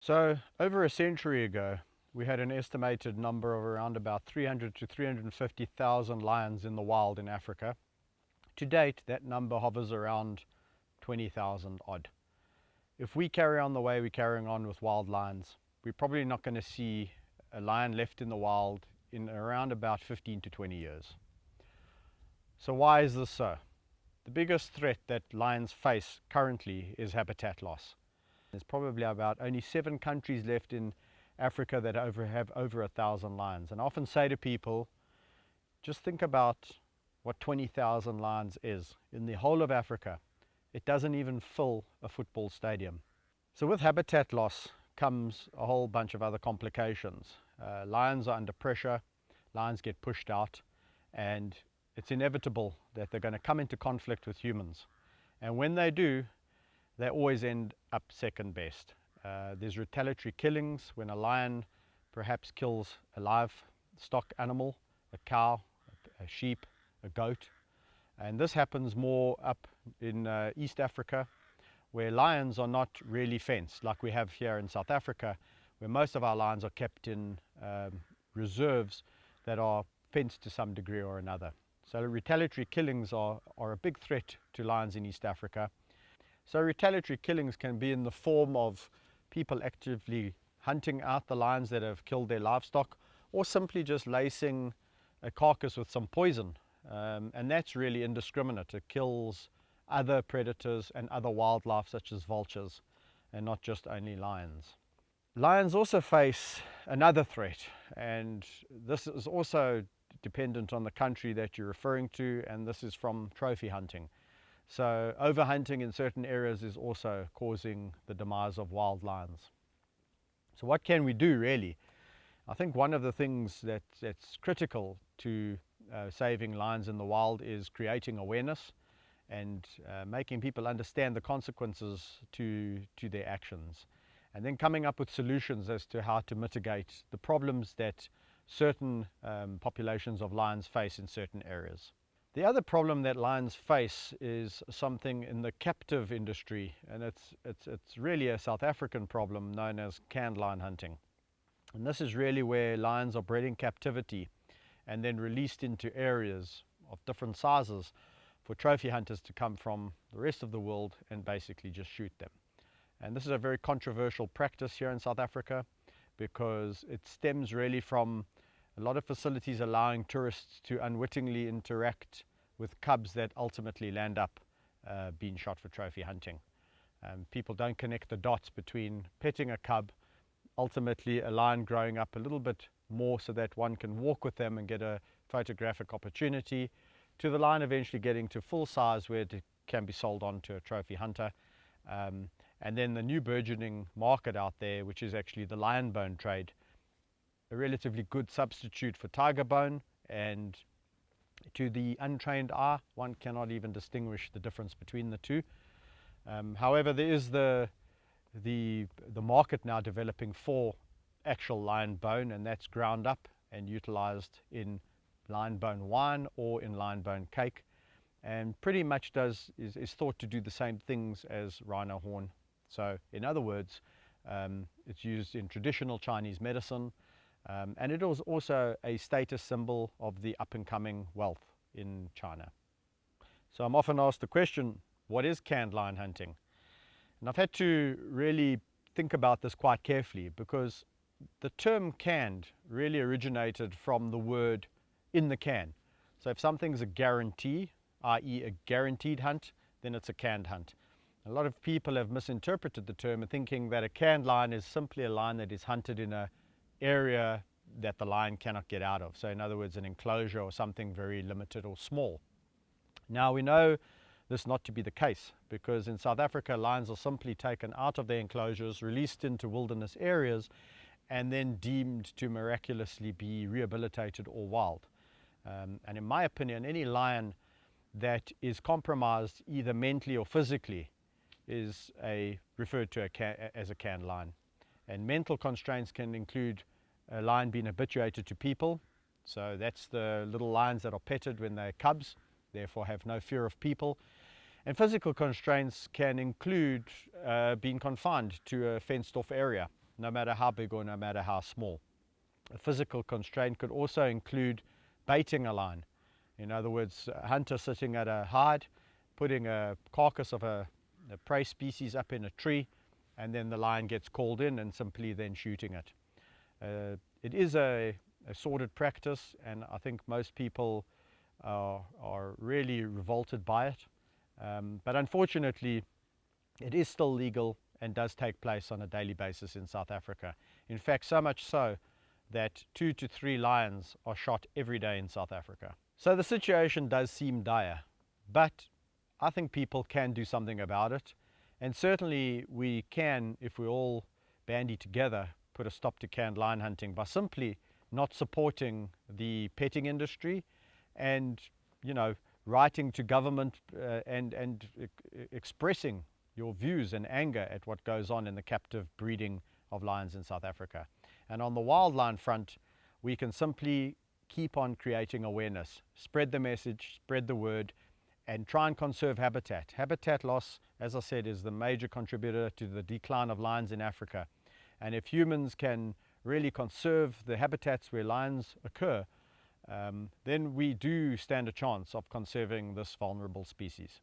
So over a century ago, we had an estimated number of around about 300 to 350,000 lions in the wild in Africa. To date, that number hovers around 20,000 odd. If we carry on the way we're carrying on with wild lions, we're probably not going to see a lion left in the wild in around about 15 to 20 years. So why is this so? The biggest threat that lions face currently is habitat loss. There's probably about only 7 countries left in Africa that have over 1,000 lions. And I often say to people, just think about what 20,000 lions is. In the whole of Africa, it doesn't even fill a football stadium. So with habitat loss comes a whole bunch of other complications. Lions are under pressure, lions get pushed out, and it's inevitable that they're going to come into conflict with humans. And when they do, they always end up second best. There's retaliatory killings when a lion perhaps kills a livestock animal, a cow, a sheep, a goat. And this happens more up in East Africa, where lions are not really fenced like we have here in South Africa, where most of our lions are kept in reserves that are fenced to some degree or another. So retaliatory killings are a big threat to lions in East Africa. So retaliatory killings can be in the form of people actively hunting out the lions that have killed their livestock, or simply just lacing a carcass with some poison. And that's really indiscriminate. It kills other predators and other wildlife such as vultures, and not just only lions. Lions also face another threat, and this is also dependent on the country that you're referring to, and this is from trophy hunting. So overhunting in certain areas is also causing the demise of wild lions. So what can we do really? I think one of the things that's critical to saving lions in the wild is creating awareness and making people understand the consequences to their actions, and then coming up with solutions as to how to mitigate the problems that certain populations of lions face in certain areas. The other problem that lions face is something in the captive industry, and it's really a South African problem known as canned lion hunting. And this is really where lions are bred in captivity and then released into areas of different sizes for trophy hunters to come from the rest of the world and basically just shoot them. And this is a very controversial practice here in South Africa, because it stems really from a lot of facilities allowing tourists to unwittingly interact with cubs that ultimately land up being shot for trophy hunting. People don't connect the dots between petting a cub, ultimately a lion growing up a little bit more so that one can walk with them and get a photographic opportunity, to the lion eventually getting to full size where it can be sold on to a trophy hunter. And then the new burgeoning market out there, which is actually the lion bone trade, a relatively good substitute for tiger bone, and to the untrained eye, one cannot even distinguish the difference between the two. However, there is the market now developing for actual lion bone, and that's ground up and utilized in lion bone wine or in lion bone cake, and pretty much is thought to do the same things as rhino horn. So in other words, it's used in traditional Chinese medicine, and it is also a status symbol of the up-and-coming wealth in China. So I'm often asked the question, what is canned lion hunting? And I've had to really think about this quite carefully, because the term canned really originated from the word in the can. So if something's a guarantee, i.e. a guaranteed hunt, then it's a canned hunt. A lot of people have misinterpreted the term, thinking that a canned lion is simply a lion that is hunted in an area that the lion cannot get out of. So in other words, an enclosure or something very limited or small. Now we know this not to be the case, because in South Africa, lions are simply taken out of their enclosures, released into wilderness areas, and then deemed to miraculously be rehabilitated or wild. And in my opinion, any lion that is compromised either mentally or physically is referred to as a canned lion. And mental constraints can include a lion being habituated to people. So that's the little lions that are petted when they're cubs, therefore have no fear of people. And physical constraints can include being confined to a fenced off area. no matter how big or no matter how small. A physical constraint could also include baiting a line. In other words, a hunter sitting at a hide, putting a carcass of a prey species up in a tree, and then the lion gets called in and simply then shooting it. It is a sordid practice, and I think most people are really revolted by it. But unfortunately, it is still legal and does take place on a daily basis in South Africa. In fact, so much so that 2 to 3 lions are shot every day in South Africa. So the situation does seem dire, but I think people can do something about it. And certainly we can, if we all bandy together, put a stop to canned lion hunting by simply not supporting the petting industry and, writing to government and expressing your views and anger at what goes on in the captive breeding of lions in South Africa. And on the wildlife front, we can simply keep on creating awareness, spread the message, spread the word, and try and conserve habitat. Habitat loss, as I said, is the major contributor to the decline of lions in Africa. And if humans can really conserve the habitats where lions occur, then we do stand a chance of conserving this vulnerable species.